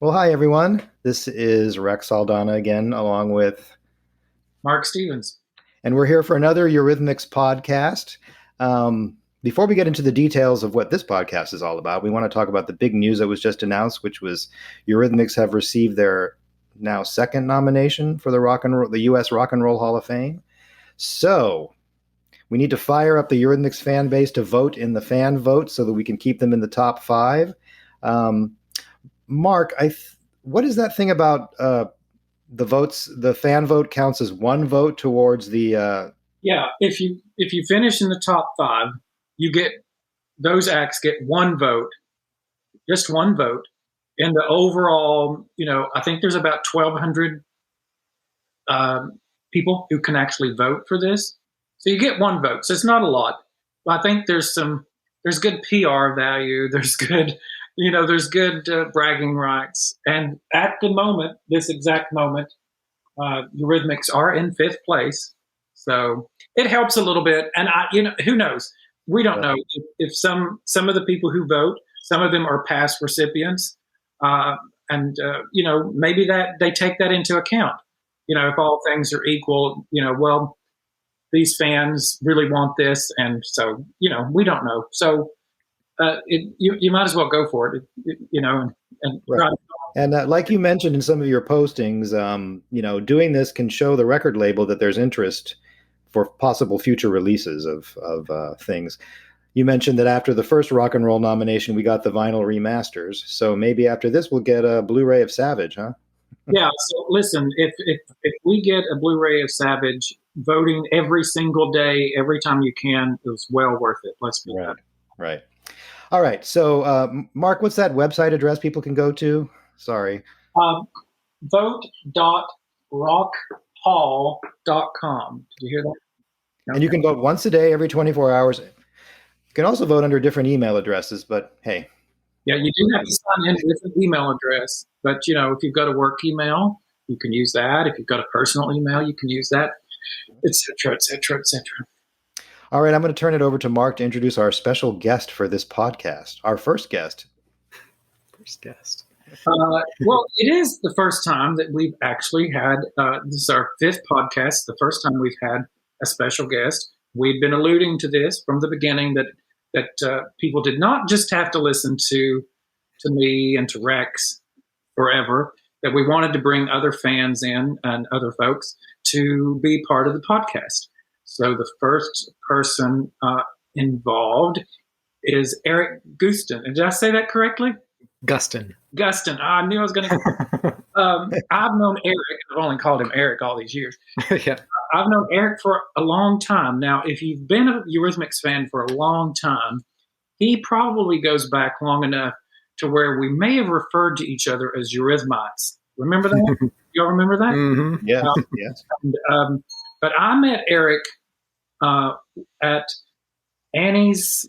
Well, hi everyone. This is Rex Saldana again, along with, Mark Stevens. and we're here for another Eurythmics podcast. Before we get into the details of what this podcast is all about, we want to talk about the big news that was just announced, which was Eurythmics have received their now second nomination for the U.S. Rock and Roll Hall of Fame. So we need to fire up the Eurythmics fan base to vote in the fan vote so that we can keep them in the top five. Mark, what is that thing about the votes? The fan vote counts as one vote towards the. Yeah, if you finish in the top five, you get those acts get one vote, just one vote in the overall. I think there's about 1,200 people who can actually vote for this, so you get one vote. So it's not a lot, but I think there's good PR value. There's good. There's good bragging rights. And at the moment, this exact moment, Eurythmics are in fifth place. So it helps a little bit. And who knows? We don't know if some of the people who vote, some of them are past recipients. Maybe that they take that into account. If all things are equal, well, these fans really want this. And so, we don't know. So, you might as well go for it, and right. And like you mentioned in some of your postings, doing this can show the record label that there's interest for possible future releases of things. You mentioned that after the first rock and roll nomination, we got the vinyl remasters. So maybe after this, we'll get a Blu-ray of Savage, huh? Yeah. So listen, if we get a Blu-ray of Savage, voting every single day, every time you can, is well worth it. Let's be right. Right. All right. So, Mark, what's that website address people can go to? Sorry. Vote.rockhall.com. Did you hear that? And you can vote once a day, every 24 hours. You can also vote under different email addresses, but hey. Yeah, you do have to sign in with an email address. But, if you've got a work email, you can use that. If you've got a personal email, you can use that, et cetera, et cetera, et cetera. All right, I'm going to turn it over to Mark to introduce our special guest for this podcast, our first guest. Well, it is the first time that we've actually had, this is our fifth podcast, the first time we've had a special guest. We've been alluding to this from the beginning that people did not just have to listen to me and to Rex forever, that we wanted to bring other fans in and other folks to be part of the podcast. So the first person involved is Eric Gustin. Did I say that correctly? Gustin. I knew I was going to. I've known Eric. I've only called him Eric all these years. Yeah. I've known Eric for a long time. Now, if you've been a Eurythmics fan for a long time, he probably goes back long enough to where we may have referred to each other as Eurythmites. Remember that? Y'all remember that? Mm-hmm. Yeah. Yes. But I met Eric at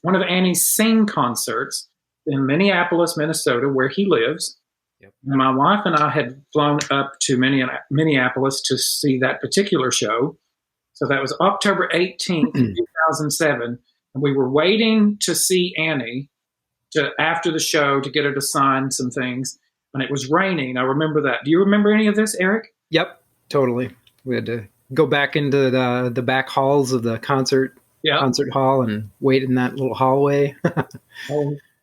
one of Annie's Sing concerts in Minneapolis, Minnesota, where he lives. Yep. And my wife and I had flown up to Minneapolis to see that particular show. So that was October 18th, 2007. And we were waiting to see Annie after the show to get her to sign some things. And it was raining. I remember that. Do you remember any of this, Eric? Yep, totally. We had to go back into the back halls of the concert hall and wait in that little hallway.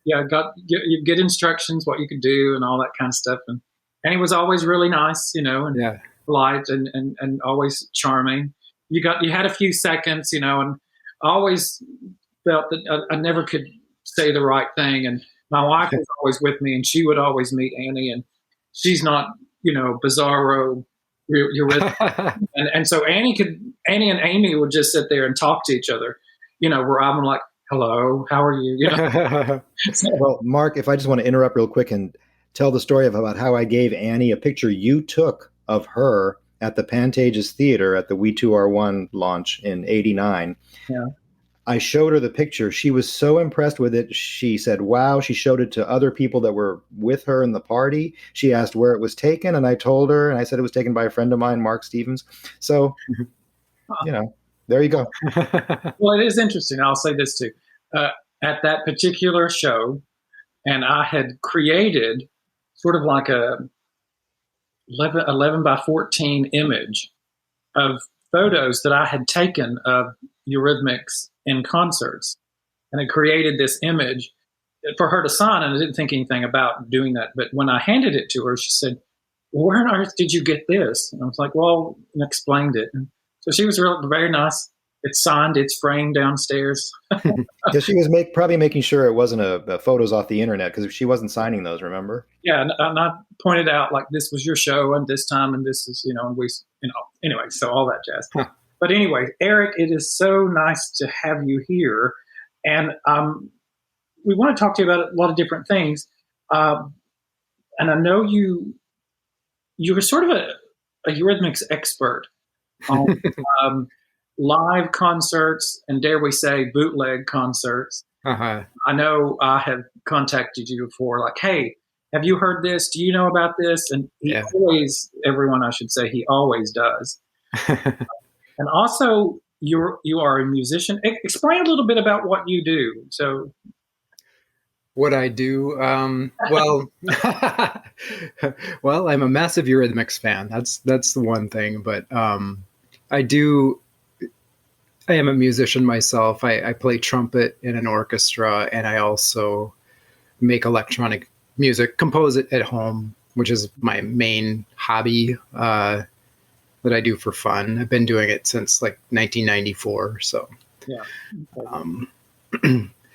Yeah, you get instructions what you could do and all that kind of stuff. And he was always really nice, and polite and always charming. You had a few seconds, and I always felt that I never could say the right thing. And my wife was always with me, and she would always meet Annie, and she's not, bizarro. You're with and so Annie and Amy would just sit there and talk to each other, where I'm like, hello, how are you? Well, Mark, if I just want to interrupt real quick and tell the story about how I gave Annie a picture you took of her at the Pantages Theater at the We 2 Are One launch in '89. Yeah. I showed her the picture. She was so impressed with it. She said, wow. She showed it to other people that were with her in the party. She asked where it was taken, and I told her, and I said it was taken by a friend of mine, Mark Stevens. So, there you go. Well, it is interesting. I'll say this too. At that particular show, and I had created sort of like a 11 by 14 image of photos that I had taken of Eurythmics in concerts. And it created this image for her to sign, and I didn't think anything about doing that. But when I handed it to her, she said, well, where on earth did you get this? And I was like, well, and explained it. And so she was very nice. It's signed, it's framed downstairs. Yeah, she was probably making sure it wasn't a photos off the internet, because she wasn't signing those, remember? Yeah, and I pointed out, like, this was your show and this time and this is, and we, anyway, so all that jazz. Huh. But anyway, Eric, it is so nice to have you here. And we want to talk to you about a lot of different things. And I know you were sort of a Eurythmics expert on live concerts and, dare we say, bootleg concerts. Uh-huh. I know I have contacted you before, like, hey, have you heard this? Do you know about this? And he always does. And also, you are a musician. Explain a little bit about what you do. So, what I do, well, well, I'm a massive Eurythmics fan. That's the one thing. But I am a musician myself. I play trumpet in an orchestra, and I also make electronic music, compose it at home, which is my main hobby that I do for fun. I've been doing it since like 1994. So, yeah.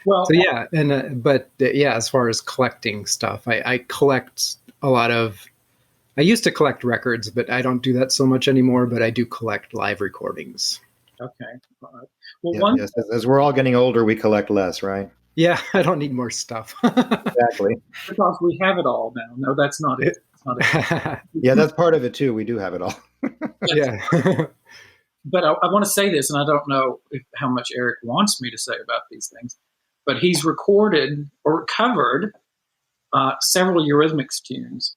Well, so yeah, and but as far as collecting stuff, I collect a lot of. I used to collect records, but I don't do that so much anymore. But I do collect live recordings. Okay. All right. Well, yes, as we're all getting older, we collect less, right? Yeah, I don't need more stuff. Exactly. Because we have it all now. No, that's not it. That's not it. Yeah, that's part of it too. We do have it all. Yeah. But I want to say this, and I don't know how much Eric wants me to say about these things, but he's recorded or covered several Eurythmics tunes,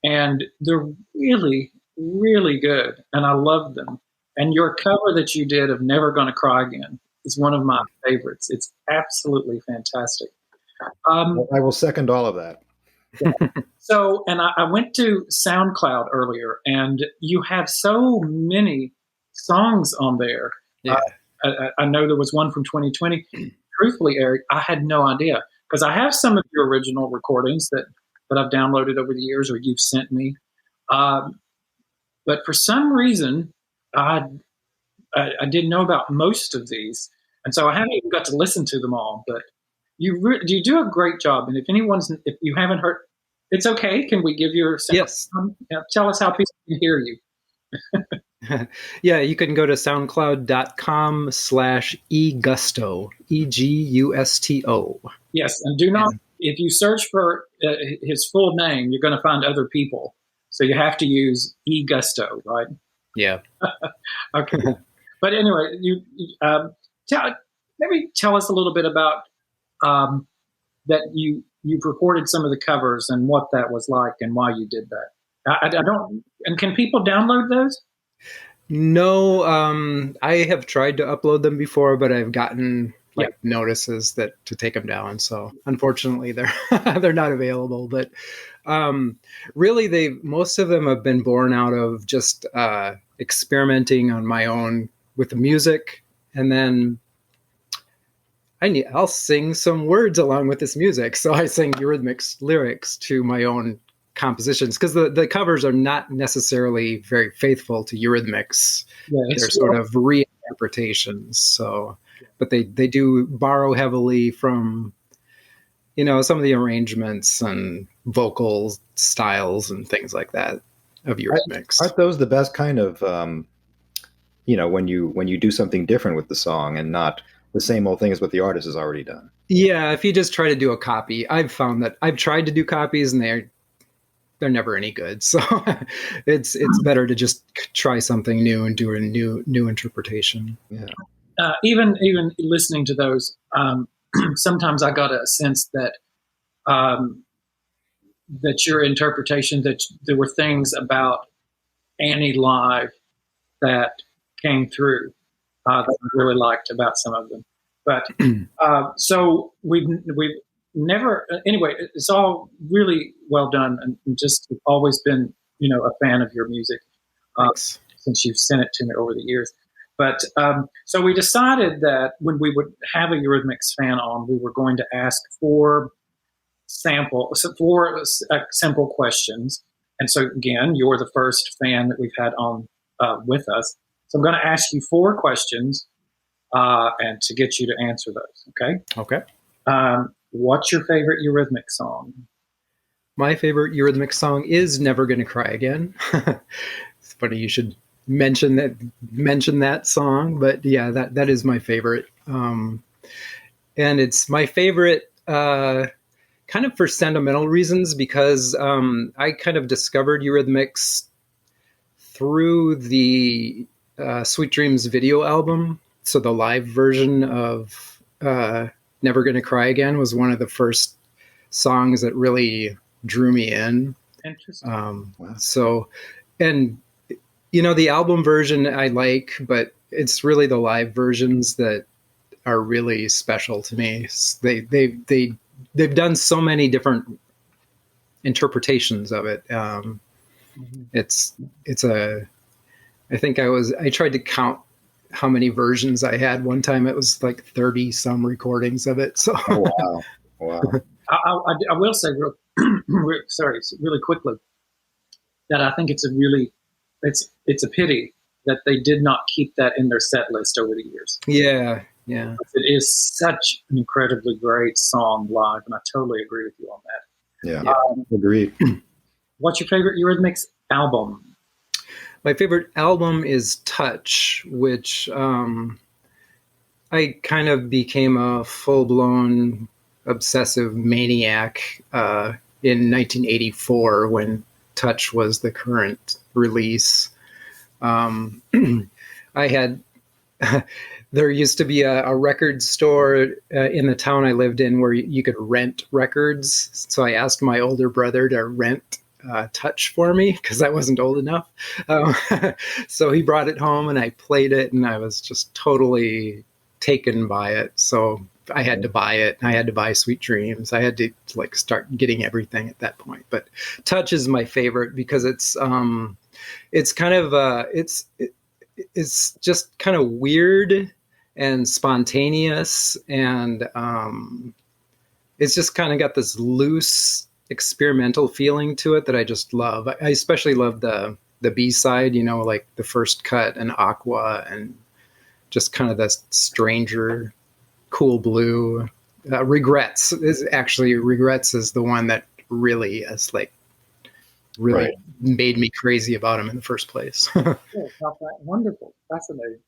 and they're really, really good, and I love them. And your cover that you did of Never Gonna Cry Again is one of my favorites. It's absolutely fantastic. I will second all of that. Yeah. So, and I went to SoundCloud earlier, and you have so many songs on there. Yeah. I know there was one from 2020. Truthfully, Eric, I had no idea, because I have some of your original recordings that I've downloaded over the years, or you've sent me. But for some reason, I didn't know about most of these, and so I haven't even got to listen to them all. But you do a great job. And if you haven't heard, it's okay. Can we give your yes? Tell us how people can hear you. Yeah, you can go to soundcloud.com/egusto, EGUSTO. Yes, and do not, if you search for his full name, you're going to find other people. So you have to use eGusto, right? Yeah. Okay. But anyway, you tell us a little bit about that you've recorded some of the covers and what that was like and why you did that. I don't. And can people download those? No, I have tried to upload them before, but I've gotten notices that to take them down. So unfortunately, they're not available. But really, most of them have been born out of just experimenting on my own with the music, and then I'll sing some words along with this music. So I sing Eurythmics lyrics to my own compositions, because the covers are not necessarily very faithful to Eurythmics. Yeah, they're sort of reinterpretations. So, but they do borrow heavily from, some of the arrangements and vocal styles and things like that of Eurythmics. Aren't those the best kind of, when you do something different with the song and not the same old thing as what the artist has already done? Yeah, if you just try to do a copy, I've found that I've tried to do copies and they're never any good. So it's better to just try something new and do a new interpretation. Yeah. Even listening to those, sometimes I got a sense that that your interpretation, that there were things about Annie live that came through that I really liked about some of them. But so we've never. Anyway, it's all really well done, and just always been, a fan of your music since you've sent it to me over the years. But so we decided that when we would have a Eurythmics fan on, we were going to ask four simple questions. And so again, you're the first fan that we've had on with us. So I'm going to ask you four questions and to get you to answer those. Okay. Okay. What's your favorite Eurythmics song? My favorite Eurythmics song is "Never Gonna Cry Again." It's funny you should mention that song, but yeah, that is my favorite. And it's my favorite kind of for sentimental reasons, because I kind of discovered Eurythmics through the Sweet Dreams video album. So the live version of Never Gonna Cry Again was one of the first songs that really drew me in. Interesting. Wow. So, and the album version I like, but it's really the live versions that are really special to me. They've done so many different interpretations of it. I tried to count how many versions I had. One time it was like 30 some recordings of it. So oh, wow. I will say really quickly that I think it's a pity that they did not keep that in their set list over the years. Yeah. It is such an incredibly great song live, and I totally agree with you on that. Yeah, agreed. What's your favorite Eurythmics album? My favorite album is Touch, which I kind of became a full-blown obsessive maniac in 1984 when Touch was the current release. There used to be a record store in the town I lived in where you could rent records. So I asked my older brother to rent Touch for me because I wasn't old enough. So he brought it home and I played it, and I was just totally taken by it. So I had to buy it. I had to buy Sweet Dreams. I had to start getting everything at that point. But Touch is my favorite because it's kind of it's just kind of weird and spontaneous, and it's just kind of got this loose experimental feeling to it that I just love. I especially love the B-side, like the first cut and Aqua, and just kind of the stranger Cool Blue. Regrets is the one that really is right. Made me crazy about him in the first place. Wonderful. Fascinating.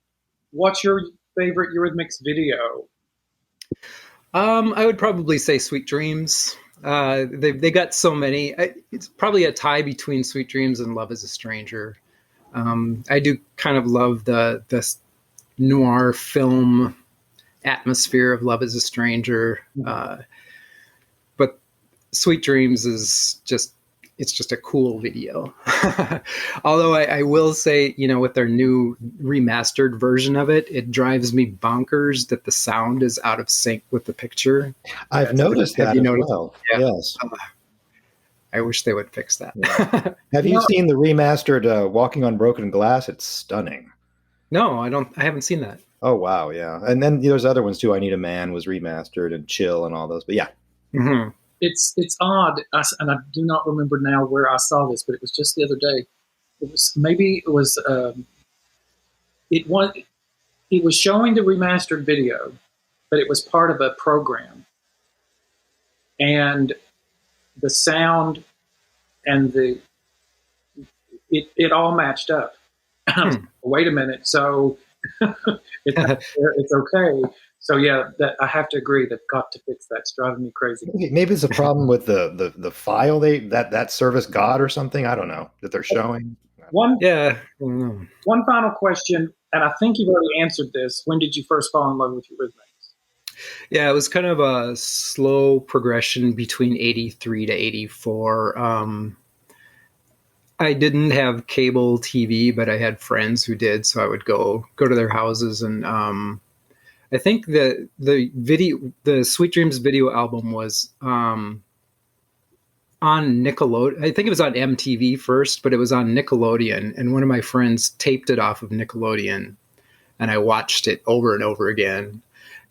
What's your favorite Eurythmics video? I would probably say Sweet Dreams. They got so many. It's probably a tie between Sweet Dreams and Love Is a Stranger. I do kind of love the noir film atmosphere of Love Is a Stranger. But Sweet Dreams is it's just a cool video. Although I will say, with their new remastered version of it, it drives me bonkers that the sound is out of sync with the picture. I've noticed that as well. Yeah. Yes. I wish they would fix that. Yeah. Have you seen the remastered Walking on Broken Glass? It's stunning. No, I haven't seen that. Oh, wow. Yeah. And then there's other ones too. I Need a Man was remastered, and Chill and all those. But yeah. Mm-hmm. It's odd, and I do not remember now where I saw this, but it was just the other day. It was showing the remastered video, but it was part of a program, and the sound and it all matched up. Wait a minute, so it's okay. So yeah, that I have to agree. They've got to fix that. It's driving me crazy. Maybe it's a problem with the file that service got or something. I don't know that they're showing. One final question, and I think you've already answered this. When did you first fall in love with Eurythmics? Yeah, it was kind of a slow progression between 83 to 84. I didn't have cable TV, but I had friends who did, so I would go to their houses and I think the Sweet Dreams video album was on Nickelodeon. I think it was on MTV first, but it was on Nickelodeon, and one of my friends taped it off of Nickelodeon, and I watched it over and over again.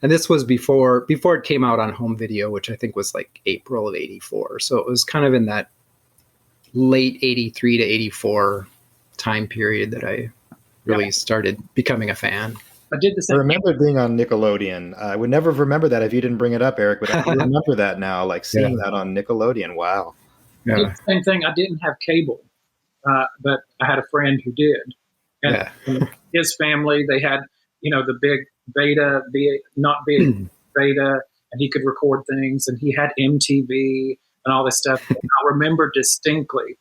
And this was before it came out on home video, which I think was like April of '84. So it was kind of in that late '83 to '84 time period that I really started becoming a fan. I did the same. I remember being on Nickelodeon. I would never remember that if you didn't bring it up, Eric, but I remember that now, like seeing that on Nickelodeon. Wow. I did the same thing. I didn't have cable, but I had a friend who did. And his family, they had, the big beta, not big beta, and he could record things, and he had MTV and all this stuff. And I remember distinctly,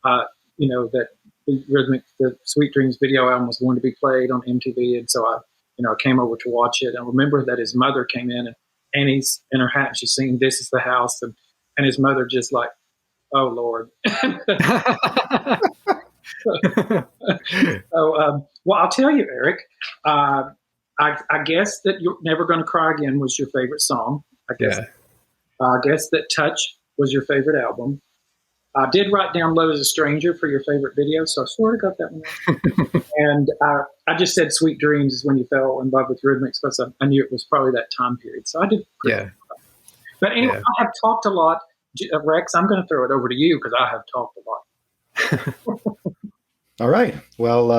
that the Sweet Dreams video album was going to be played on MTV, and so I came over to watch it. I remember that his mother came in, and Annie's in her hat, and she's singing "This Is the House," and his mother just like, "Oh Lord." So, well, I'll tell you, Eric. I guess that "You're Never Gonna Cry Again" was your favorite song. I guess that "Touch" was your favorite album. I did write down "Love Is a Stranger" for your favorite video, so I sort of got that one right. And I just said "Sweet Dreams" is when you fell in love with Eurythmics, because I knew it was probably that time period. So I did pretty well. But anyway, I have talked a lot. Rex, I'm going to throw it over to you because I have talked a lot. All right. Well,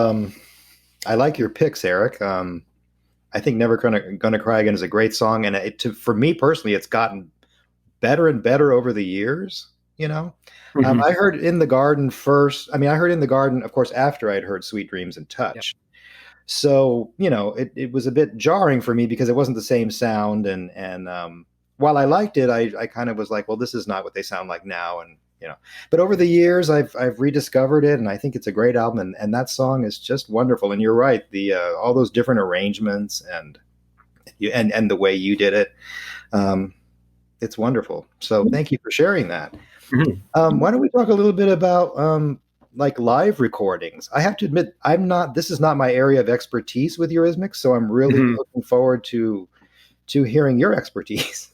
I like your picks, Eric. I think "Never Gonna Cry Again" is a great song, and for me personally, it's gotten better and better over the years. I heard "In the Garden" first. I heard "In the Garden," of course, after I'd heard "Sweet Dreams" and "Touch." Yep. So, it was a bit jarring for me because it wasn't the same sound. And while I liked it, I kind of was like, well, this is not what they sound like now. And, but over the years, I've rediscovered it, and I think it's a great album. And that song is just wonderful. And you're right. All those different arrangements and the way you did it. It's wonderful. So thank you for sharing that. Mm-hmm. Why don't we talk a little bit about like live recordings? I have to admit, this is not my area of expertise with Eurythmics, so I'm really looking forward to hearing your expertise.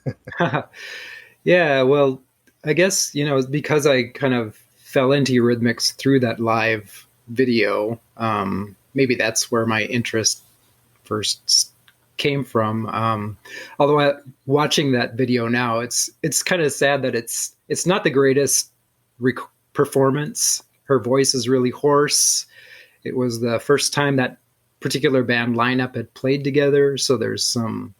Yeah, well, I guess, because I kind of fell into Eurythmics through that live video, maybe that's where my interest first came from. Although watching that video now, it's kind of sad that it's not the greatest performance. Her voice is really hoarse. It was the first time that particular band lineup had played together, so there's some,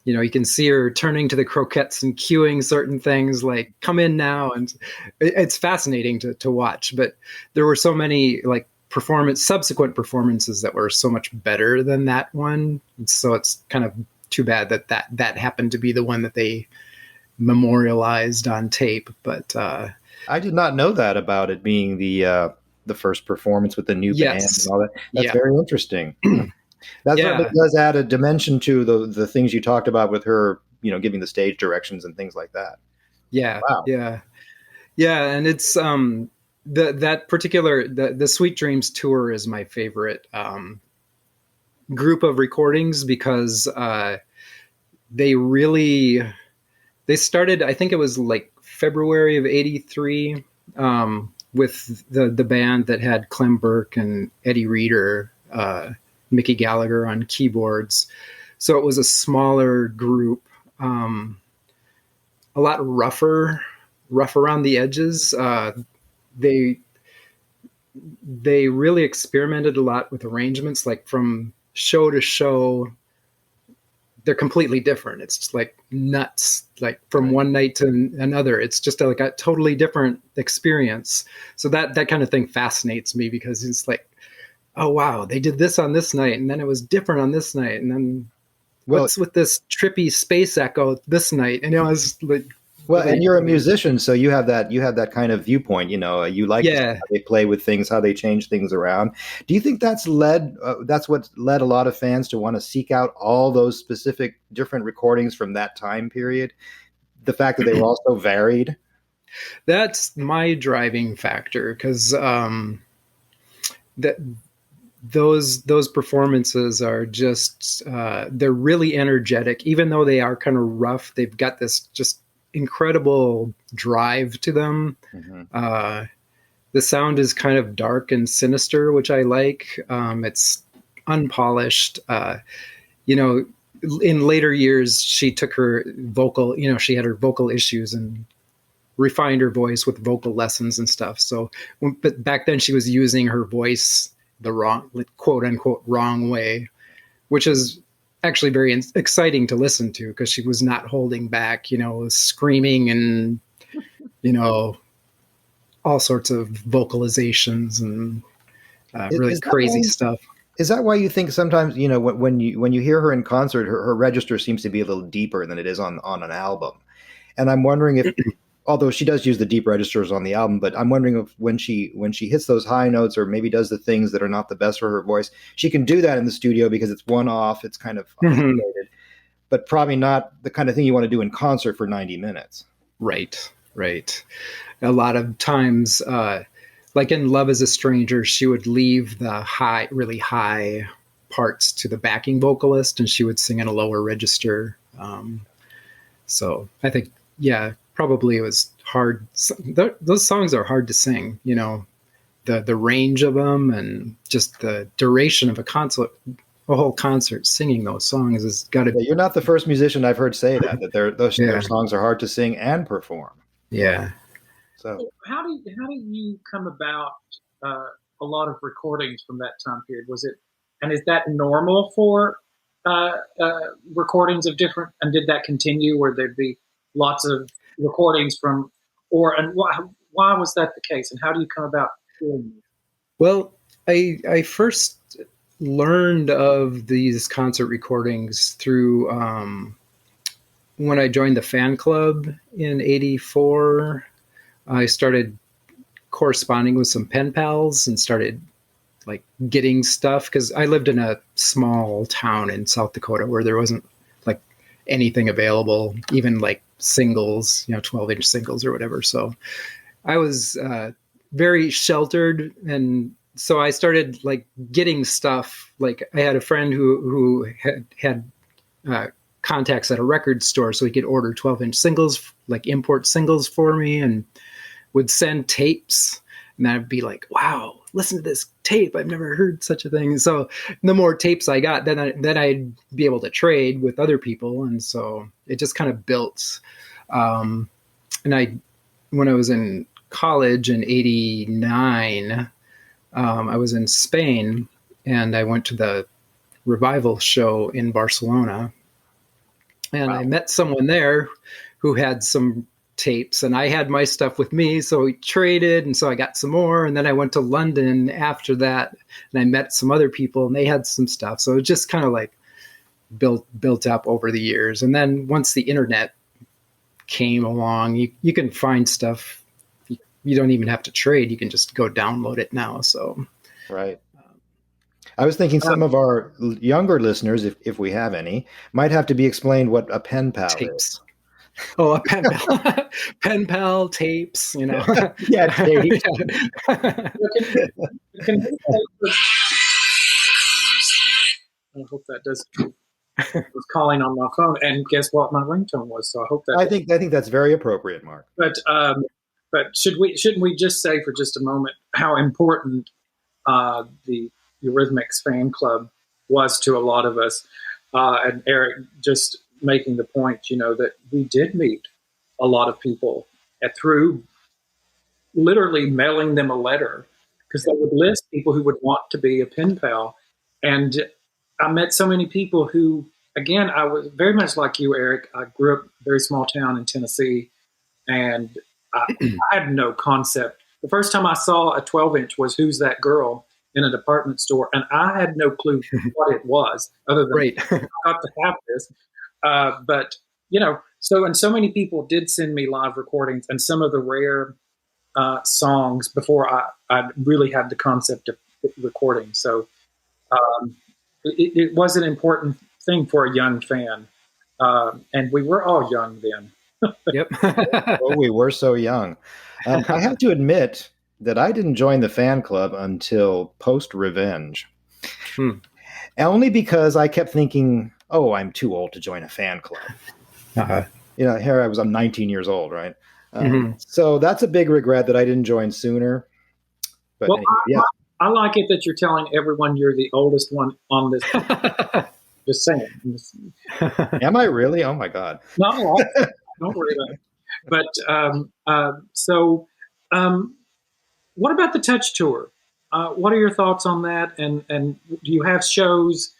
you can see her turning to the croquettes and cueing certain things like "come in now," and it's fascinating to watch. But there were so many like subsequent performances that were so much better than that one. So it's kind of too bad that happened to be the one that they memorialized on tape. But I did not know that about it being the first performance with the new band and all that. That's very interesting. That certainly does add a dimension to the things you talked about with her, giving the stage directions and things like that. Yeah. Wow. Yeah. And it's that particular the Sweet Dreams tour is my favorite group of recordings because they started, I think it was like February of '83 with the band that had Clem Burke and Eddie Reeder, Mickey Gallagher on keyboards. So it was a smaller group, a lot rough around the edges. They really experimented a lot with arrangements, like from show to show. They're completely different. It's just like nuts, like from one night to another. It's just like a totally different experience. So that kind of thing fascinates me because it's like, oh, wow, they did this on this night, and then it was different on this night. And then what's with this trippy space echo this night? And it was like, well, and you're a musician, so you have that kind of viewpoint. You like how they play with things, how they change things around. Do you think that's what led a lot of fans to want to seek out all those specific different recordings from that time period? The fact that they were all so varied? That's my driving factor, because those performances are just they're really energetic. Even though they are kind of rough, they've got this just incredible drive to them. Mm-hmm. The sound is kind of dark and sinister, which I like. It's unpolished. In later years, she took her vocal, she had her vocal issues and refined her voice with vocal lessons and stuff. So, but back then she was using her voice the wrong, quote unquote, wrong way, which is actually very exciting to listen to because she was not holding back, screaming and, all sorts of vocalizations and really crazy stuff. Is that why you think sometimes, when you hear her in concert, her register seems to be a little deeper than it is on an album? And I'm wondering if, although she does use the deep registers on the album, but I'm wondering if when she hits those high notes or maybe does the things that are not the best for her voice, she can do that in the studio because it's one off, it's kind of isolated, but probably not the kind of thing you want to do in concert for 90 minutes. Right. A lot of times, like in Love is a Stranger, she would leave the really high parts to the backing vocalist and she would sing in a lower register. So I think, probably it was hard. Those songs are hard to sing, the range of them and just the duration of a whole concert singing those songs has got to be. You're not the first musician I've heard say that their songs are hard to sing and perform. Yeah. So how do you come about a lot of recordings from that time period? Is that normal for recordings of different, and did that continue where there'd be lots of recordings from, why was that the case, and how do you come about doing it? Well, I first learned of these concert recordings through when I joined the fan club in '84. I started corresponding with some pen pals and started like getting stuff because I lived in a small town in South Dakota where there wasn't like anything available, even like singles, 12-inch singles or whatever. So I was very sheltered. And so I started like getting stuff. Like I had a friend who had contacts at a record store, so he could order 12-inch singles, like import singles for me, and would send tapes. And I'd be like, wow, listen to this tape. I've never heard such a thing. So the more tapes I got, then I'd be able to trade with other people. And so it just kind of built. And when I was in college in '89, I was in Spain and I went to the Revival show in Barcelona. And I met someone there who had some tapes and I had my stuff with me. So we traded. And so I got some more. And then I went to London after that and I met some other people and they had some stuff. So it just kind of like built up over the years. And then once the internet came along, you can find stuff. You don't even have to trade. You can just go download it now. So, right. I was thinking some of our younger listeners, if we have any, might have to be explained what a pen pal is. Oh, a pen pal, pen pal tapes, Yeah, tapes. I hope that does. I was calling on my phone, and guess what my ringtone was? So I hope that. I think that's very appropriate, Mark. But shouldn't we just say for just a moment how important the Eurythmics fan club was to a lot of us, and Eric just making the point, that we did meet a lot of people through literally mailing them a letter because they would list people who would want to be a pen pal. And I met so many people who, again, I was very much like you, Eric. I grew up in a very small town in Tennessee, and I had no concept. The first time I saw a 12-inch was Who's That Girl in a department store, and I had no clue what it was other than I got to have this. But, so many people did send me live recordings and some of the rare songs before I really had the concept of recording. So it was an important thing for a young fan. And we were all young then. Yep. Oh, we were so young. I have to admit that I didn't join the fan club until post-Revenge. Only because I kept thinking, oh, I'm too old to join a fan club. Here I'm 19 years old, right? So that's a big regret that I didn't join sooner. But well, anyway, yeah. I like it that you're telling everyone you're the oldest one on this. Just saying. Am I really? Oh my God. No, don't worry about it. But what about the Touch Tour? What are your thoughts on that? And do you have shows?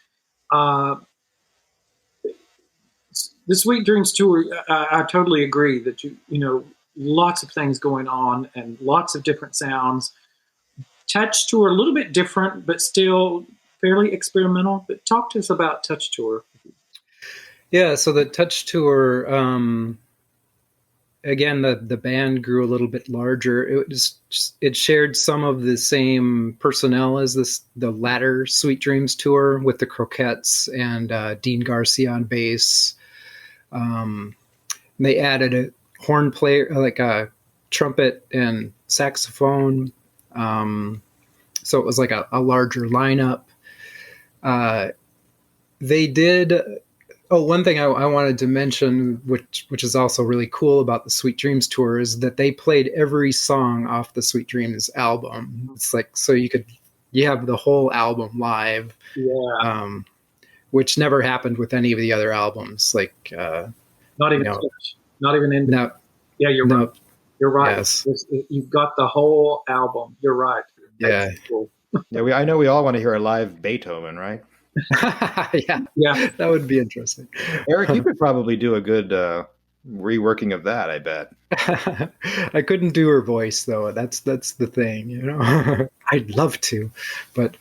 The Sweet Dreams Tour, I totally agree that lots of things going on and lots of different sounds. Touch Tour, a little bit different, but still fairly experimental. But talk to us about Touch Tour. Yeah, so the Touch Tour, again, the band grew a little bit larger. It shared some of the same personnel as the latter Sweet Dreams Tour, with the Croquettes and Dean Garcia on bass. They added a horn player, like a trumpet and saxophone. So it was like a larger lineup. They did. Oh, one thing I wanted to mention, which is also really cool about the Sweet Dreams Tour, is that they played every song off the Sweet Dreams album. It's like, so you have the whole album live. Yeah. Which never happened with any of the other albums. Like, not even in. No. Yeah, you're right. You're right. Yes. You've got the whole album. You're right. Yeah. Cool. Yeah. I know we all want to hear a live Beethoven, right? Yeah. That would be interesting. Eric, you could probably do a good reworking of that, I bet. I couldn't do her voice though. That's the thing, I'd love to, but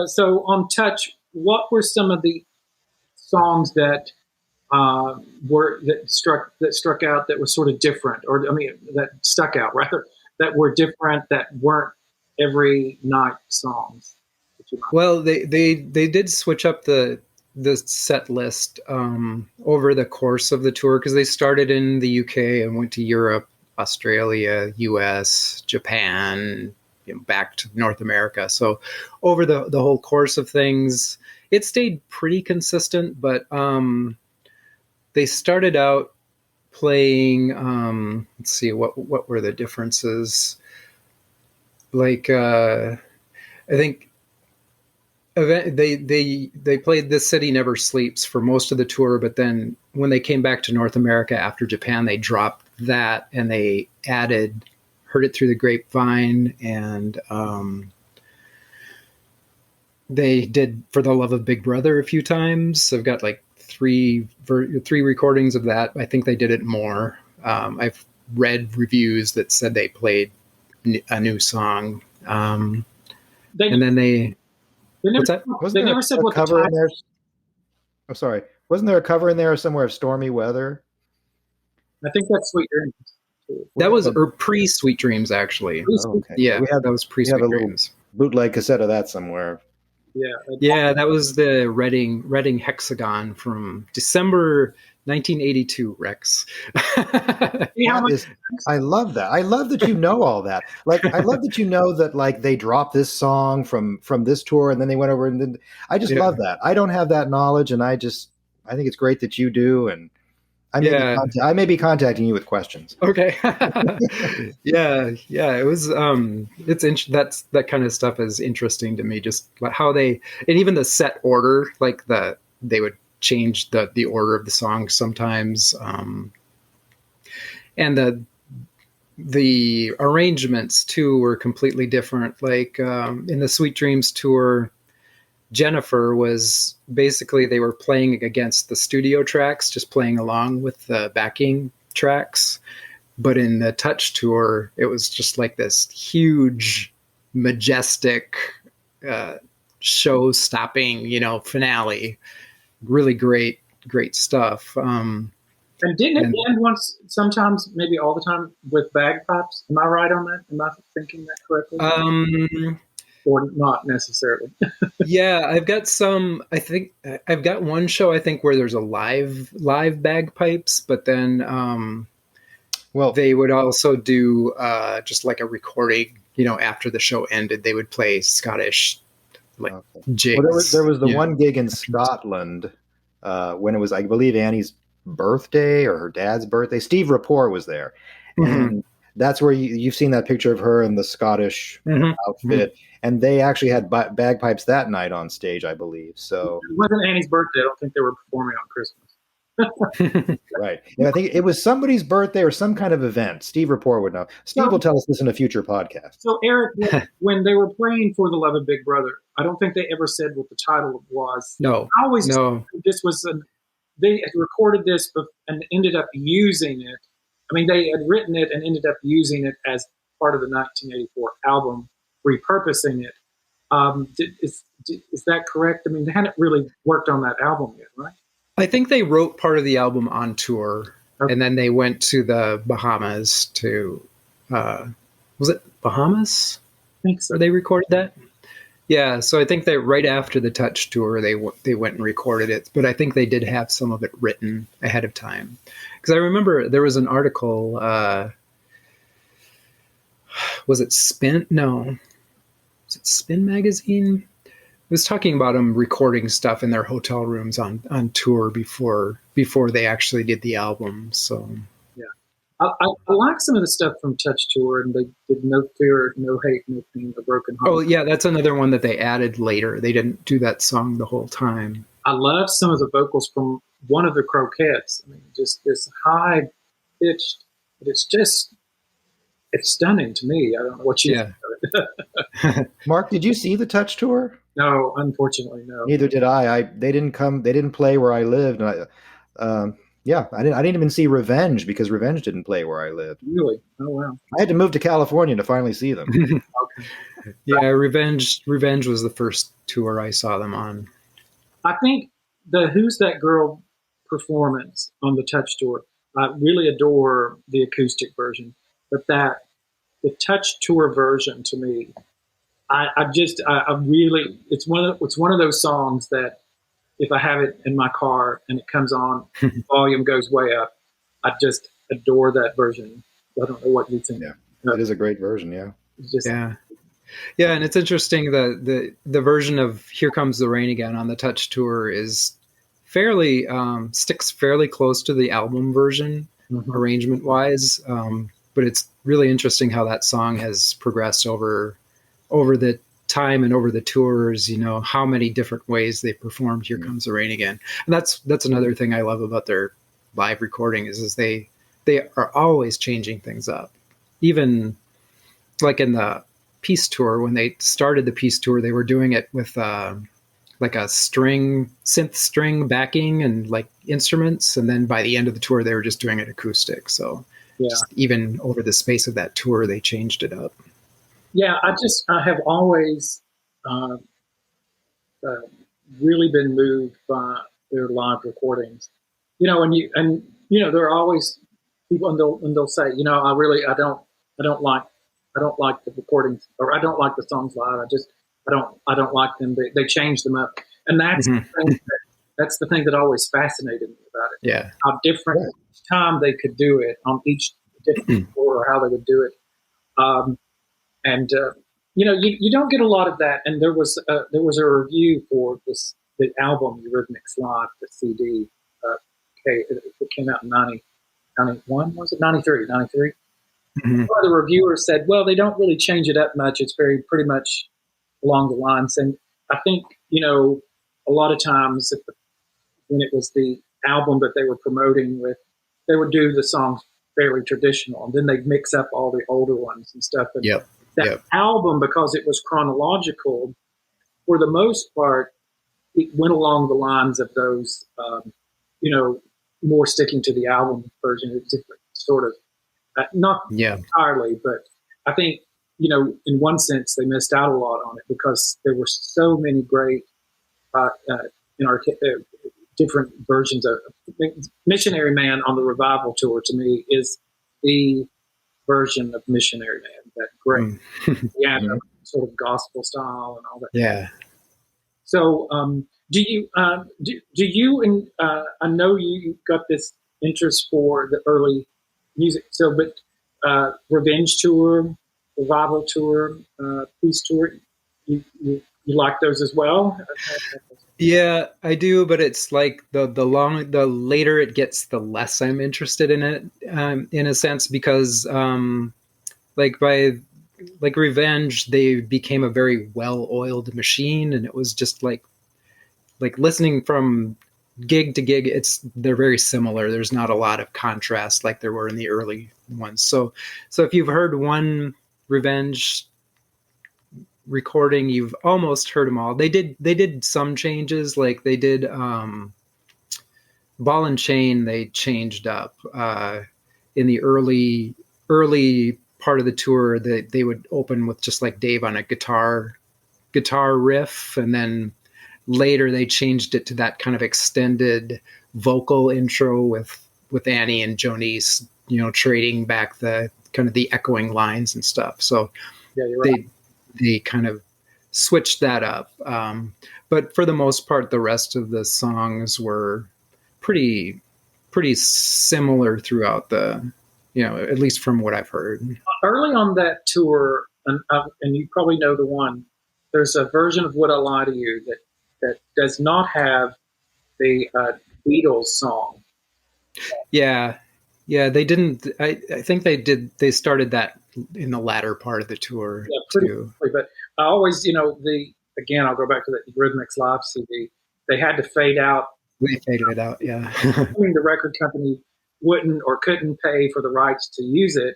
so on Touch, what were some of the songs that struck out, that was sort of different, that stuck out rather, that were different, that weren't every night songs? Well, they did switch up the set list over the course of the tour, because they started in the UK and went to Europe, Australia, US, Japan, back to North America. So over the whole course of things, it stayed pretty consistent, but they started out playing, let's see, what were the differences? Like, I think they played This City Never Sleeps for most of the tour, but then when they came back to North America after Japan, they dropped that and they added Heard It Through the Grapevine, and they did For the Love of Big Brother a few times. I've got like three recordings of that. I think they did it more. I've read reviews that said they played a new song. And then they never said what cover in there. I'm sorry. Wasn't there a cover in there somewhere of Stormy Weather? I think that's Sweet Dreams. That was pre-Sweet Dreams, actually. Oh, okay. Yeah, that was pre-Sweet Dreams. Bootleg cassette of that somewhere. Yeah, that was the Reading Hexagon from December 1982, Rex. I love that. I love that you know all that. Like, I love that you know that, like, they dropped this song from this tour and then they went over, and then I just love that. I don't have that knowledge, and I think it's great that you do, and I may be contacting you with questions. Okay. Yeah. It was. That kind of stuff is interesting to me. Just how and even the set order, like they would change the order of the songs sometimes, and the arrangements too were completely different. Like in the Sweet Dreams tour, Jennifer was basically, they were playing against the studio tracks, just playing along with the backing tracks. But in the Touch tour, it was just like this huge, majestic, show-stopping, finale. Really great stuff. And didn't it end once, sometimes, maybe all the time, with bagpipes? Am I right on that? Am I thinking that correctly? Or not necessarily. Yeah, I've got some. I think I've got one show, I think, where there's a live bagpipes, but then Well, they would also do just like a recording, after the show ended, they would play Scottish jigs. Well, there was the one gig in Scotland when it was, I believe, Annie's birthday or her dad's birthday. Steve Rapport was there. And that's where you've seen that picture of her in the Scottish outfit. And they actually had bagpipes that night on stage, I believe. So it wasn't Annie's birthday. I don't think they were performing on Christmas. Right. Yeah, I think it was somebody's birthday or some kind of event. Steve Rapport would know. Steve will tell us this in a future podcast. So, Eric, when they were playing For the Love of Big Brother, I don't think they ever said what the title was. No. I always this was they had recorded this and ended up using it. I mean, they had written it and ended up using it as part of the 1984 album, repurposing it. Is that correct? I mean, they hadn't really worked on that album yet, right? I think they wrote part of the album on tour, and then they went to the Bahamas to, was it Bahamas? I think so. Where they recorded that? Yeah, so I think that right after the Touch tour, they went and recorded it, but I think they did have some of it written ahead of time. Because I remember there was an article, was it Spin? No. Was it Spin Magazine? It was talking about them recording stuff in their hotel rooms on tour before they actually did the album. So yeah, I like some of the stuff from Touch Tour, and they did No Fear, No Hate, No Pain, A Broken Heart. Oh yeah, that's another one that they added later. They didn't do that song the whole time. I love some of the vocals from one of the Croquettes. I mean, just this high pitched. It's stunning to me. I don't know what you think of it. Mark, did you see the Touch tour? No, unfortunately, no. Neither did I. They didn't play where I lived. And I didn't even see Revenge because Revenge didn't play where I lived. Really? Oh wow. I had to move to California to finally see them. Okay. Yeah, Revenge was the first tour I saw them on. I think the Who's That Girl performance on the Touch tour, I really adore the acoustic version, but the Touch tour version to me, I really, it's one of those songs that if I have it in my car and it comes on, volume goes way up. I just adore that version. I don't know what you think. Yeah, it is a great version. Yeah. Yeah, and it's interesting the version of Here Comes the Rain Again on the Touch tour is fairly sticks fairly close to the album version arrangement wise, but it's really interesting how that song has progressed over the time and over the tours. How many different ways they performed Here Comes the Rain Again, and that's another thing I love about their live recording is they are always changing things up. Even like in the Peace Tour, when they started the Peace Tour, they were doing it with like a synth string backing and like instruments, and then by the end of the tour they were just doing it acoustic. So just even over the space of that tour they changed it up. Yeah, I have always really been moved by their live recordings. There are always people, and they'll say, I don't like the recordings, or I don't like the songs live. I don't like them. They change them up, and that's that's the thing that always fascinated me about it. Yeah, how different time they could do it on each different tour, or how they would do it. You don't get a lot of that. And there was a review for the album Eurythmics Live, the CD. It came out in 91, was it 93? 93. One of the reviewers said, "Well, they don't really change it up much. It's pretty much along the lines." And I think a lot of times when it was the album that they were promoting with, they would do the songs fairly traditional, and then they'd mix up all the older ones and stuff. And that album, because it was chronological, for the most part, it went along the lines of those, more sticking to the album version. It's different, sort of, not entirely, but I think, in one sense, they missed out a lot on it because there were so many great, different versions of Missionary Man on the Revival tour. To me, is the version of Missionary Man, that great sort of gospel style and all that. Yeah. So, do you I know you got this interest for the early music. So, but Revenge Tour, Revival Tour, Peace Tour, you like those as well? Yeah, I do, but it's like the later it gets, the less I'm interested in it, in a sense, because like Revenge, they became a very well-oiled machine, and it was just like listening from gig to gig, they're very similar. There's not a lot of contrast like there were in the early ones. So if you've heard one Revenge recording, you've almost heard them all. They did some changes, like they did Ball and Chain. They changed up in the early part of the tour. They would open with just like Dave on a guitar riff, and then later they changed it to that kind of extended vocal intro with Annie and Jonice, trading back the kind of the echoing lines and stuff. So yeah, you're right. They kind of switched that up. But for the most part, the rest of the songs were pretty similar throughout the, at least from what I've heard. Early on that tour, and you probably know the one, there's a version of Would I Lie to You that does not have the Beatles song. Yeah, they didn't. I think they did. They started that in the latter part of the tour. Yeah, pretty quickly. But I always, again, I'll go back to the Eurythmics live CD. They had to fade out. They faded it out. Yeah. I mean, the record company wouldn't or couldn't pay for the rights to use it,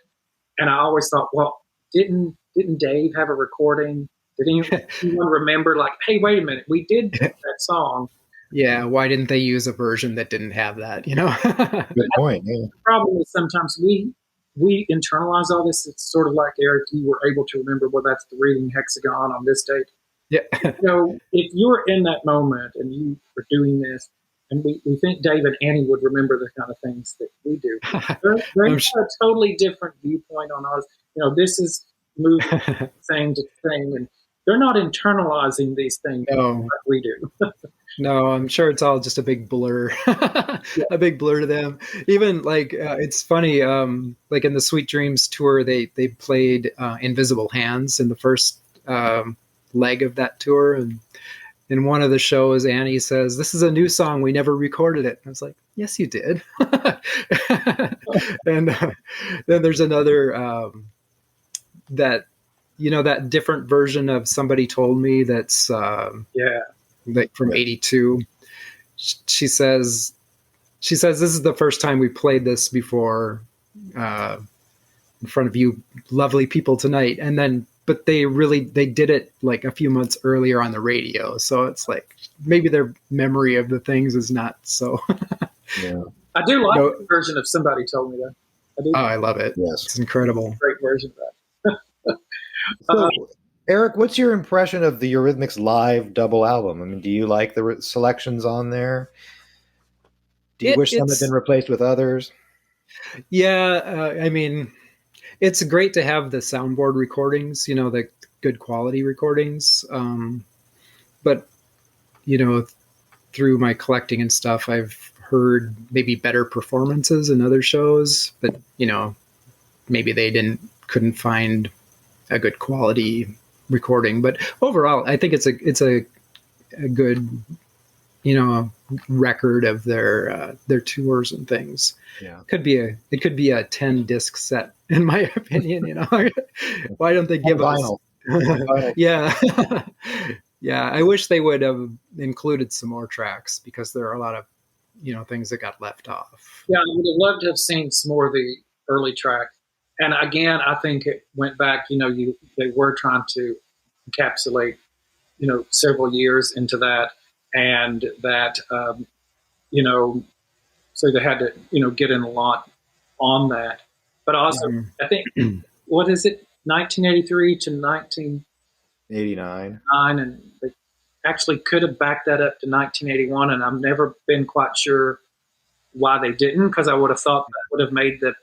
and I always thought, well, didn't Dave have a recording? Did anyone remember? Like, hey, wait a minute, we did that song. Yeah, why didn't they use a version that didn't have that? Good point. Yeah. The problem is sometimes we internalize all this. It's sort of like, Eric, you were able to remember, well, that's the reading hexagon on this date. Yeah. If you were in that moment and you were doing this, and we think Dave and Annie would remember the kind of things that we do. They're a totally different viewpoint on ours. This is moving thing to thing, and they're not internalizing these things like we do. No, I'm sure it's all just a big blur, a big blur to them. Even like, it's funny, like in the Sweet Dreams tour, they played Invisible Hands in the first leg of that tour. And in one of the shows, Annie says, "This is a new song. We never recorded it." And I was like, "Yes, you did." And then there's another, that different version of Somebody Told Me that's like from '82. She says this is the first time we played this before in front of you lovely people tonight. And then but they did it like a few months earlier on the radio, so it's like maybe their memory of the things is not so. Yeah. I do like the version of Somebody Told Me that. I do. Oh, I love it. Yes, it's incredible. Great version of that. So, Eric, what's your impression of the Eurythmics live double album? I mean, do you like the selections on there? Do you wish some had been replaced with others? Yeah, I mean, it's great to have the soundboard recordings, the good quality recordings. But, through my collecting and stuff, I've heard maybe better performances in other shows, but, maybe they couldn't find a good quality recording. But overall, I think it's a good, record of their tours and things. Yeah. It could be a 10 disc set, in my opinion. Why don't they give us vinyl? Yeah. Yeah, I wish they would have included some more tracks, because there are a lot of things that got left off. Yeah, I would have loved to have seen some more of the early tracks. And again, I think it went back, they were trying to encapsulate, several years into that, and that, so they had to, get in a lot on that. But also, I think, what is it, 1983 to 1989? And they actually could have backed that up to 1981, and I've never been quite sure why they didn't, because I would have thought that would have made the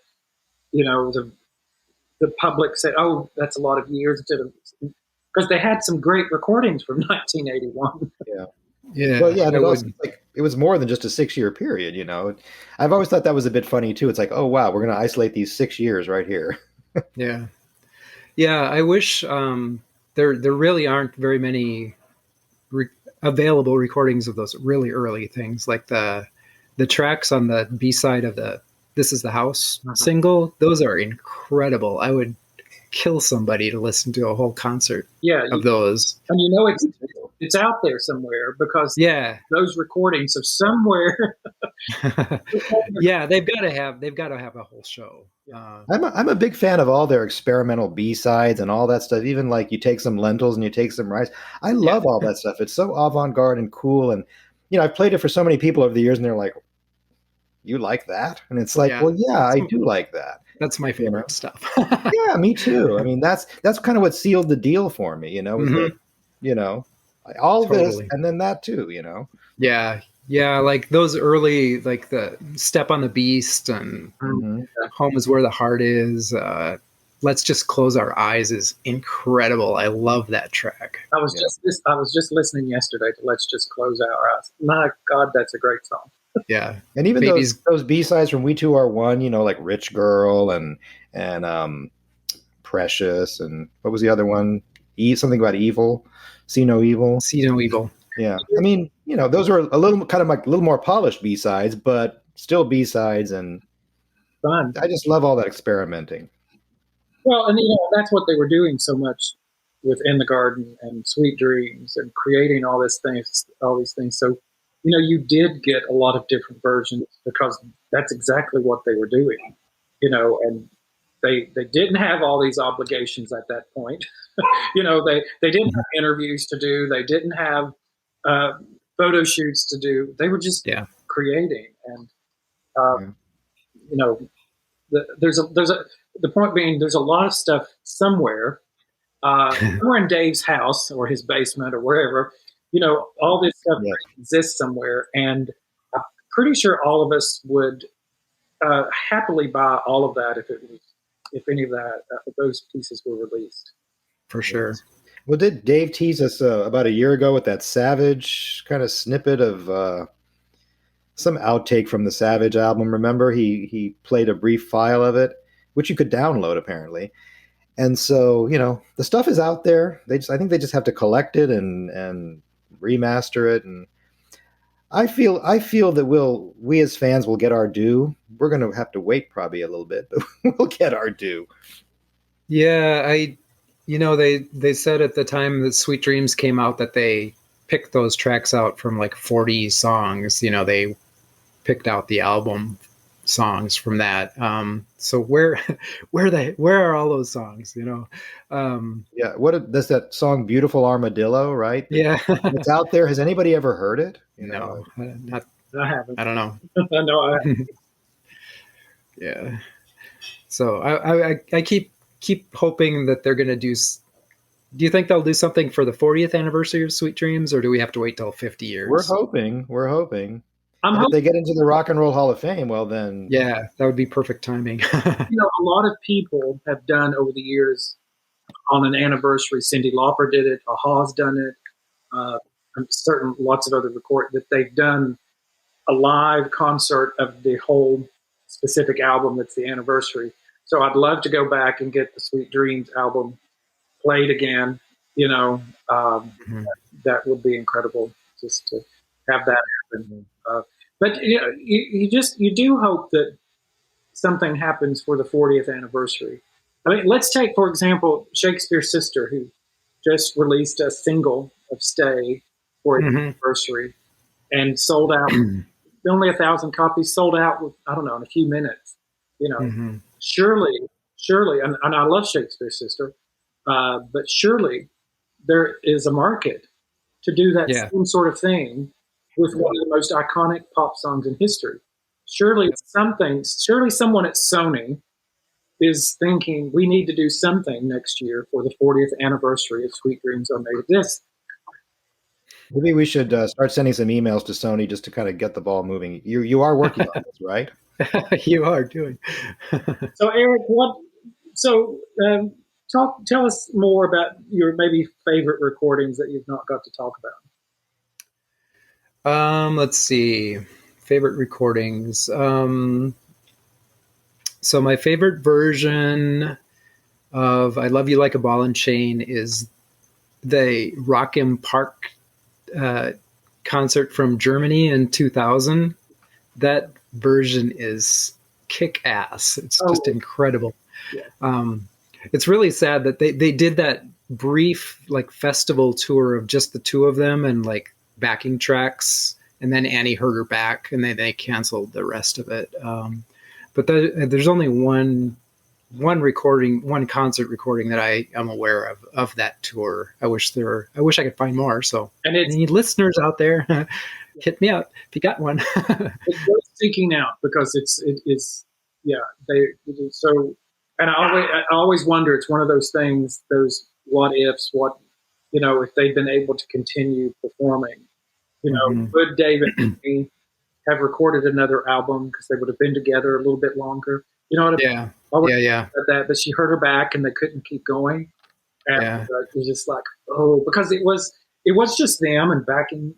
public say, "Oh, that's a lot of years," because they had some great recordings from 1981. Yeah. Well, yeah, and also, like, it was more than just a 6-year period, you know. I've always thought that was a bit funny too. It's like, oh wow, we're going to isolate these 6 years right here. Yeah. Yeah, I wish there really aren't very many available recordings of those really early things, like the tracks on the B-side of the "This Is the House" single. Those are incredible. I would kill somebody to listen to a whole concert of those. And it's out there somewhere, because those recordings are somewhere. Yeah, they've got to have a whole show. I'm a big fan of all their experimental B-sides and all that stuff. Even like you take some lentils and you take some rice. I love all that stuff. It's so avant-garde and cool. And you know, I've played it for so many people over the years, and they're like, "You like that?" And it's like, well, yeah, I do like that. That's my favorite stuff. Yeah, me too. I mean, that's kind of what sealed the deal for me. You know, was that, you know, all this and then that too. You know. Yeah, like those early, like the "Step on the Beast" and "Home Is Where the Heart Is." "Let's Just Close Our Eyes" is incredible. I love that track. I was just listening yesterday to "Let's Just Close Our Eyes." My God, that's a great song. Yeah, and even those B-sides from "We Two Are One," you know, like "Rich Girl" and "Precious," and what was the other one? Something about evil. See No Evil. See No Evil. Yeah, I mean, you know, those were a little more polished B-sides, but still B-sides, and fun. I just love all that experimenting. Well, and you know, that's what they were doing so much with "In the Garden" and "Sweet Dreams" and creating all these things. So, you know, you did get a lot of different versions, because that's exactly what they were doing. You know, and they didn't have all these obligations at that point. You know, they didn't have interviews to do. They didn't have photo shoots to do. They were just creating, and you know, the point being, there's a lot of stuff somewhere in Dave's house or his basement or wherever. You know, all this stuff exists somewhere, and I'm pretty sure all of us would happily buy all of that if any of that if those pieces were released. For sure. Well, did Dave tease us about a year ago with that Savage kind of snippet of some outtake from the Savage album? Remember, he played a brief file of it, which you could download apparently. And so, you know, the stuff is out there. I think they just have to collect it and remaster it. And I feel that we as fans will get our due. We're going to have to wait probably a little bit, but we'll get our due. Yeah, you know, they said at the time that "Sweet Dreams" came out that they picked those tracks out from like 40 songs. You know, they picked out the album songs from that. So where are all those songs? You know? Does that song "Beautiful Armadillo"? Right? Yeah, it's out there. Has anybody ever heard it? No, not. I haven't. I don't know. No, I haven't. Yeah. So I keep hoping that they're going to do. Do you think they'll do something for the 40th anniversary of "Sweet Dreams," or do we have to wait till 50 years? We're hoping. If they get into the Rock and Roll Hall of Fame, well then, yeah, that would be perfect timing. You know, a lot of people have done over the years on an anniversary. Cyndi Lauper did it. Aha's done it. Lots of other that they've done a live concert of the whole specific album that's the anniversary. So I'd love to go back and get the "Sweet Dreams" album played again. You know, that would be incredible just to have that happen. But you know, you do hope that something happens for the 40th anniversary. I mean, let's take, for example, Shakespeare's Sister, who just released a single of "Stay" for its anniversary and sold out. Only 1,000 copies, sold out with, I don't know, in a few minutes. You know, surely, and I love Shakespeare's Sister, but surely there is a market to do that same sort of thing with one of the most iconic pop songs in history. Surely someone at Sony is thinking, we need to do something next year for the 40th anniversary of "Sweet Dreams Are Made of This." Maybe we should start sending some emails to Sony just to kind of get the ball moving. You are working on this, right? You are doing. So, Eric, tell us more about your maybe favorite recordings that you've not got to talk about. Let's see. Favorite recordings. So my favorite version of I Love You Like a Ball and Chain is the Rock im Park concert from Germany in 2000. That version is kick ass. It's just incredible. Yeah. It's really sad that they did that brief like festival tour of just the two of them and like backing tracks, and then Annie hurt her back, and they canceled the rest of it. But there's only one concert recording that I am aware of that tour. I wish I could find more. So any listeners out there, hit me up if you got one. It's worth seeking out because it's so. And I always wonder. It's one of those things. Those what ifs. What if they'd been able to continue performing. Would David and me have recorded another album because they would have been together a little bit longer? You know what I mean? Yeah. But she hurt her back and they couldn't keep going. And it was just like, because it was just them and backing,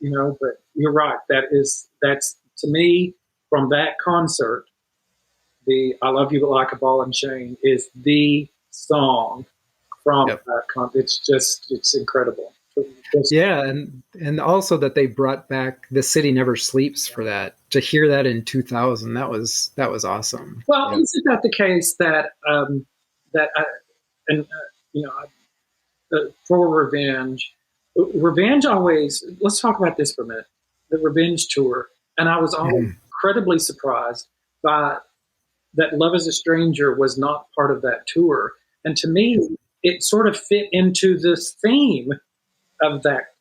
but you're right. That's to me from that concert, the I Love You Like a Ball and Chain is the song from that concert. It's incredible. Yeah, and also that they brought back The City Never Sleeps for that. To hear that in 2000, that was awesome. Well, isn't that the case that for Revenge always. Let's talk about this for a minute. The Revenge tour, and I was always incredibly surprised by that. Love Is a Stranger was not part of that tour, and to me, it sort of fit into this theme of that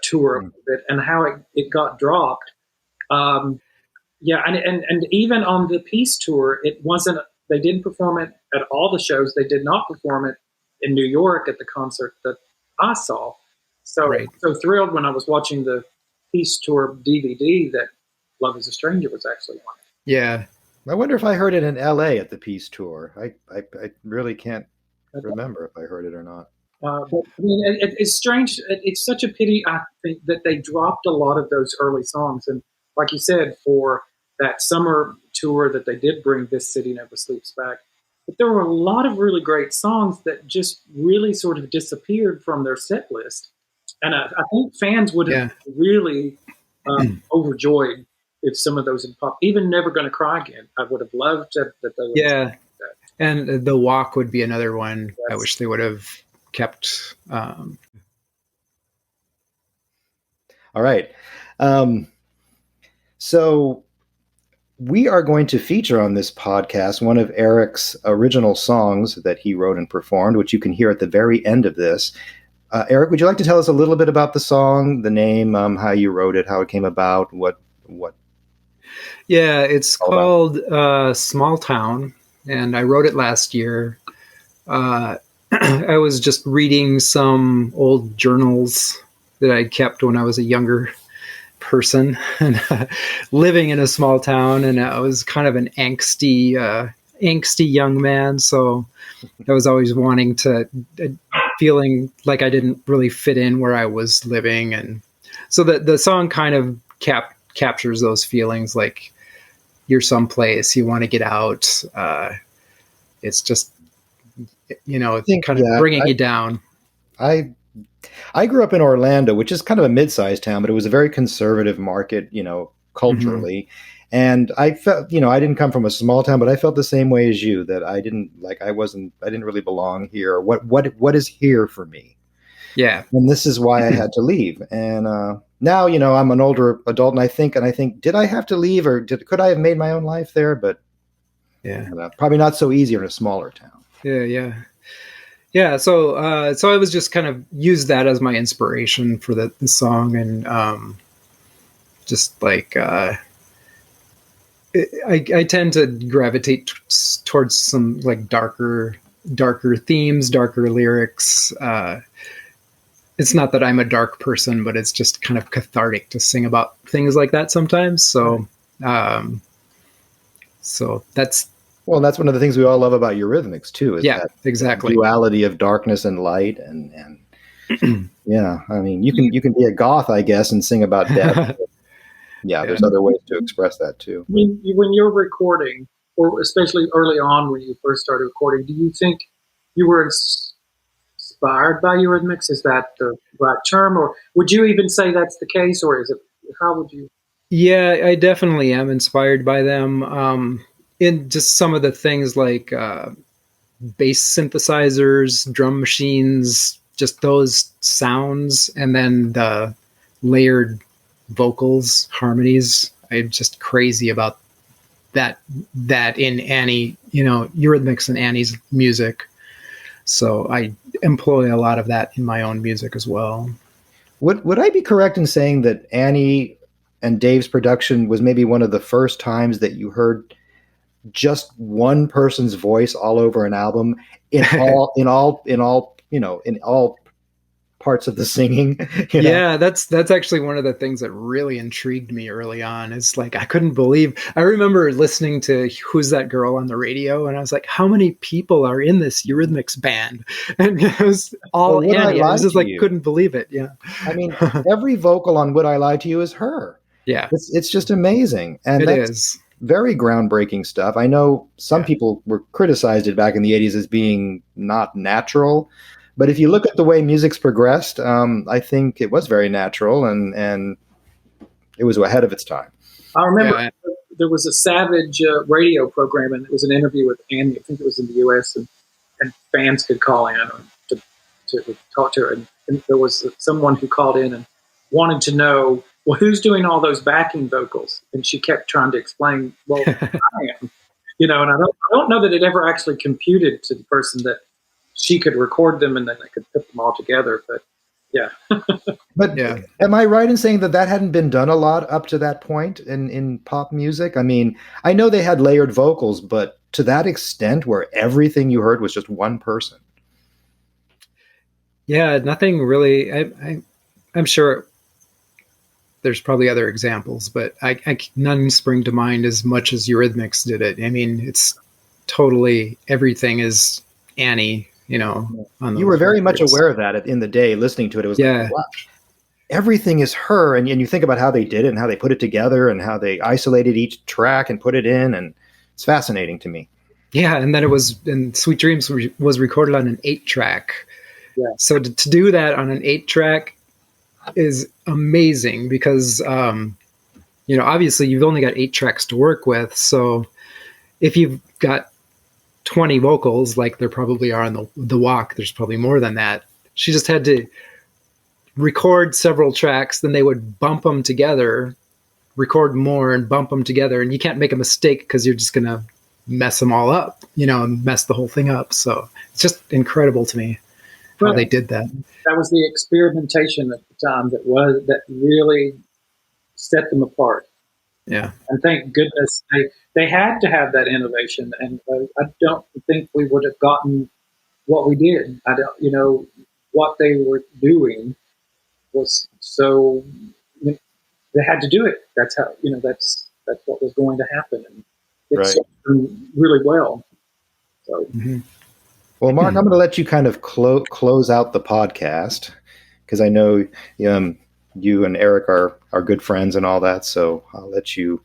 tour a bit and how it got dropped. And even on the Peace tour, it wasn't. They didn't perform it at all the shows. They did not perform it in New York at the concert that I saw. So so thrilled when I was watching the Peace tour DVD that Love Is a Stranger was actually on it. Yeah. I wonder if I heard it in LA at the Peace tour. I really can't remember if I heard it or not. But I mean, it's strange. It's such a pity, I think, that they dropped a lot of those early songs. And like you said, for that summer tour that they did bring This City Never Sleeps back, but there were a lot of really great songs that just really sort of disappeared from their set list. And I think fans would have really overjoyed if some of those had popped. Even Never Gonna Cry Again, I would have loved that they would have that. And The Walk would be another one. I wish they would have kept. All right. So we are going to feature on this podcast one of Eric's original songs that he wrote and performed, which you can hear at the very end of this. Eric, would you like to tell us a little bit about the song, the name, how you wrote it, how it came about, what? Yeah, it's called Smalltown, and I wrote it last year. I was just reading some old journals that I kept when I was a younger person and living in a small town, and I was kind of an angsty young man, so I was always wanting to feeling like I didn't really fit in where I was living, and so the song kind of captures those feelings, like you're someplace, you want to get out. It's just, kind of bringing you down. I grew up in Orlando, which is kind of a mid-sized town, but it was a very conservative market, culturally. Mm-hmm. And I felt, I didn't come from a small town, but I felt the same way as you, that I didn't really belong here. What is here for me? Yeah. And this is why I had to leave. And now, I'm an older adult, and I think, did I have to leave, or could I have made my own life there? But probably not so easy in a smaller town. Yeah. So I was just kind of used that as my inspiration for the song, and just like I tend to gravitate towards some like darker themes, darker lyrics. It's not that I'm a dark person, but it's just kind of cathartic to sing about things like that sometimes. So, that's one of the things we all love about Eurythmics too. Is that exactly duality of darkness and light, and Yeah, I mean, you can be a goth, I guess, and sing about death. Yeah, there's other ways to express that too. When you're recording, or especially early on when you first started recording, do you think you were inspired by Eurythmics? Is that the right term, or would you even say that's the case, or is it? How would you? Yeah, I definitely am inspired by them. In just some of the things like bass synthesizers, drum machines, just those sounds, and then the layered vocals, harmonies. I'm just crazy about that in Annie, Eurythmics and Annie's music. So I employ a lot of that in my own music as well. Would I be correct in saying that Annie and Dave's production was maybe one of the first times that you heard just one person's voice all over an album in all parts of the singing? Yeah, that's actually one of the things that really intrigued me early on. It's like I remember listening to Who's That Girl on the radio, and I was like, how many people are in this Eurythmics band? And it was all Annie. I was just like, couldn't believe it. Yeah, I mean, every vocal on Would I Lie to You is her. Yeah, it's just amazing, and that's very groundbreaking stuff. I know some people were criticized it back in the 80s as being not natural. But if you look at the way music's progressed, I think it was very natural and it was ahead of its time. I remember there was a Savage radio program, and it was an interview with Annie. I think it was in the U.S., and fans could call in to talk to her. And there was someone who called in and wanted to know, well, who's doing all those backing vocals? And she kept trying to explain, well, I am. And I don't know that it ever actually computed to the person that she could record them and then they could put them all together. But yeah. But am I right in saying that hadn't been done a lot up to that point in pop music? I mean, I know they had layered vocals, but to that extent where everything you heard was just one person. Yeah, nothing really. I'm sure there's probably other examples, but none spring to mind as much as Eurythmics did it. I mean, it's totally, everything is Annie, you were very much aware of that in the day, listening to it. It was like, wow, everything is her. And you think about how they did it and how they put it together and how they isolated each track and put it in. And it's fascinating to me. Yeah. And then Sweet Dreams was recorded on an 8-track. Yeah. So to do that on an 8-track is amazing because, obviously you've only got 8 tracks to work with. So if you've got 20 vocals, like there probably are on the walk, there's probably more than that. She just had to record several tracks, then they would bump them together, record more and bump them together. And you can't make a mistake because you're just going to mess them all up, and mess the whole thing up. So it's just incredible to me how they did that. That was the experimentation at the time that really set them apart. Yeah. And thank goodness they had to have that innovation. And I don't think we would have gotten what we did. I don't, what they were doing was so, they had to do it. That's how, that's what was going to happen. And it's really well. So. Mm-hmm. Well, Mark, I'm going to let you kind of close out the podcast because I know you and Eric are good friends and all that. So I'll let you.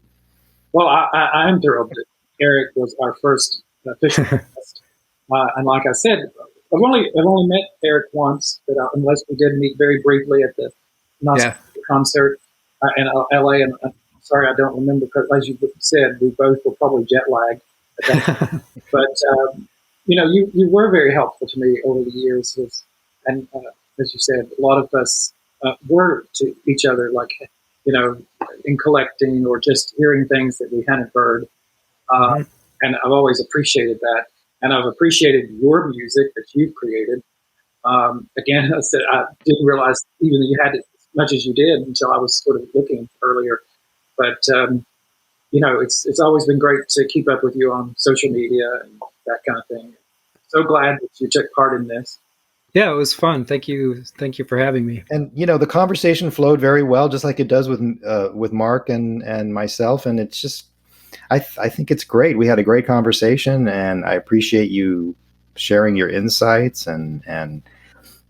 Well, I'm thrilled that Eric was our first official guest. And like I said, I've only met Eric once, but unless we did meet very briefly at the concert in LA. And I'm sorry, I don't remember because, as you said, we both were probably jet lagged at that time. But, you were very helpful to me over the years. And as you said, a lot of us were to each other, like, in collecting or just hearing things that we hadn't heard. And I've always appreciated that. And I've appreciated your music that you've created. Again, I said, I didn't realize even that you had it as much as you did until I was sort of looking earlier. But, it's always been great to keep up with you on social media and that kind of thing. So glad that you took part in this. Yeah, it was fun. Thank you for having me. And the conversation flowed very well, just like it does with Mark and myself. And it's just, I think it's great. We had a great conversation, and I appreciate you sharing your insights and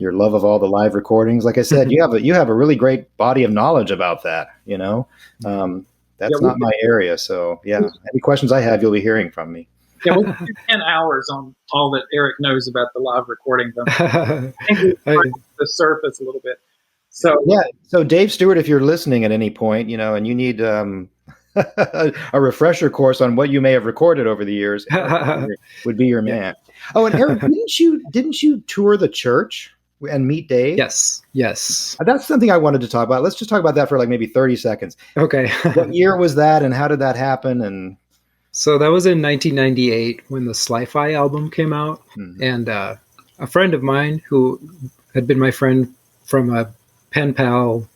your love of all the live recordings. Like I said, you have a really great body of knowledge about that. That's not my area. So any questions I have, you'll be hearing from me. Yeah, we could do 10 hours on all that Eric knows about the live recordings. I think we the surface a little bit. So Dave Stewart, if you're listening at any point, and you need a refresher course on what you may have recorded over the years, would be your man. Oh, and Eric, didn't you tour the church and meet Dave? Yes. That's something I wanted to talk about. Let's just talk about that for like maybe 30 seconds. Okay. What year was that, and how did that happen? And so that was in 1998 when the Sli-Fi album came out, and a friend of mine who had been my friend from a pen pal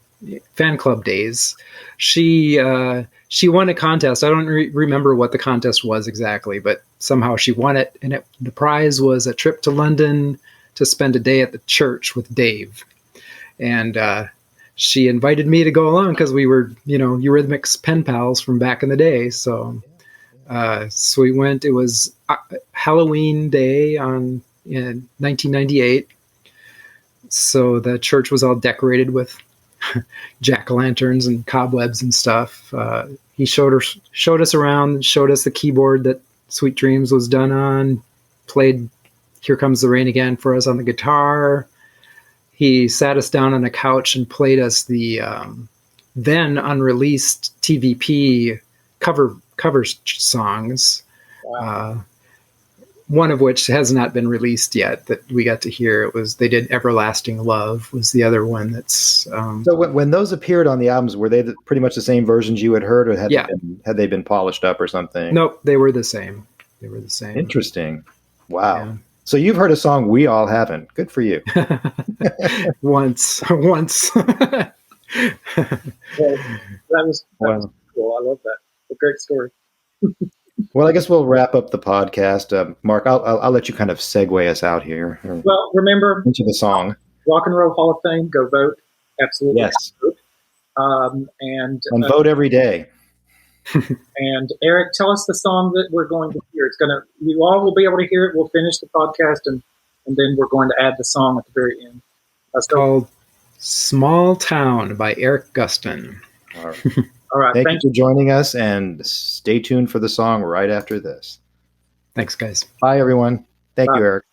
fan club days, she won a contest. I don't remember what the contest was exactly, but somehow she won it, and the prize was a trip to London to spend a day at the church with Dave. And she invited me to go along because we were, Eurythmics pen pals from back in the day. So we went. It was Halloween day in 1998. So the church was all decorated with jack-o'-lanterns and cobwebs and stuff. He showed us around, showed us the keyboard that Sweet Dreams was done on, played Here Comes the Rain Again for us on the guitar. He sat us down on a couch and played us the then unreleased TVP cover songs. Wow. One of which has not been released yet that we got to hear. They did Everlasting Love was the other one that's... So when those appeared on the albums, were they pretty much the same versions you had heard, or had they been polished up or something? Nope, they were the same. Interesting. Wow. Yeah. So you've heard a song we all haven't. Good for you. Once. Well, that was cool. I love that. A great story. Well, I guess we'll wrap up the podcast. Mark, I'll let you kind of segue us out here. Well, remember into the song. Rock and Roll Hall of Fame. Go vote. Absolutely. Yes. Vote. And vote every day. And Eric, tell us the song that we're going to hear. You all will be able to hear it. We'll finish the podcast and then we're going to add the song at the very end. It's called Smalltown by Eric Gustin. All right. All right. Thank you for joining us, and stay tuned for the song right after this. Thanks, guys. Bye, everyone. Thank you, Eric.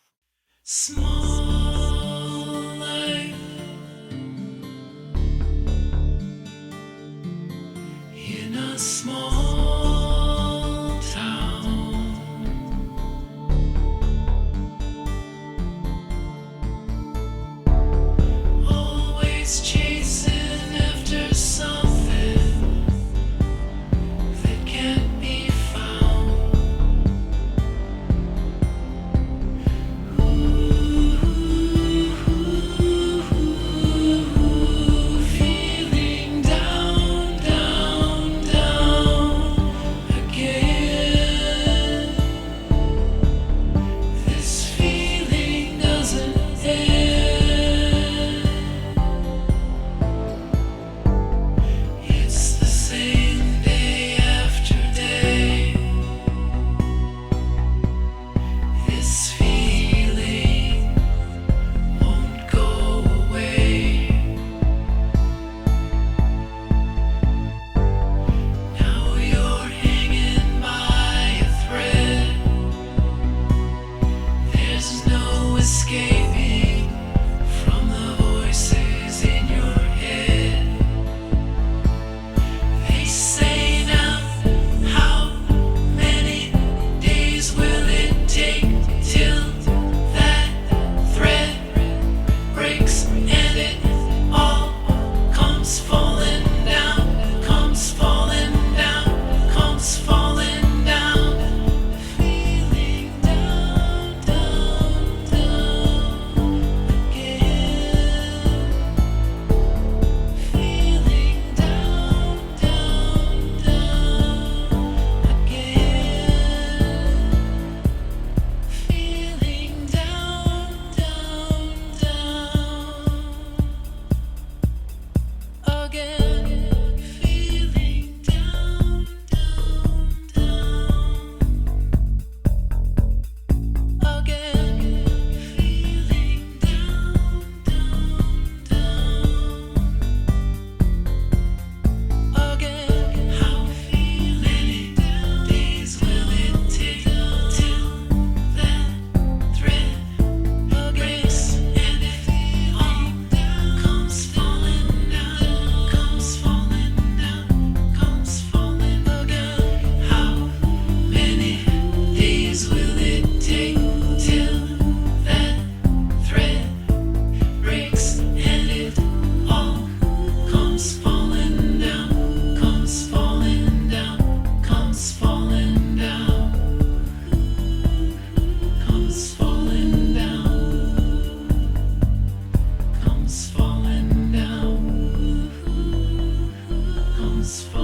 Small life in a small town, always chasing after something that can't be found. Feeling down, down, down again. This feeling doesn't end. was for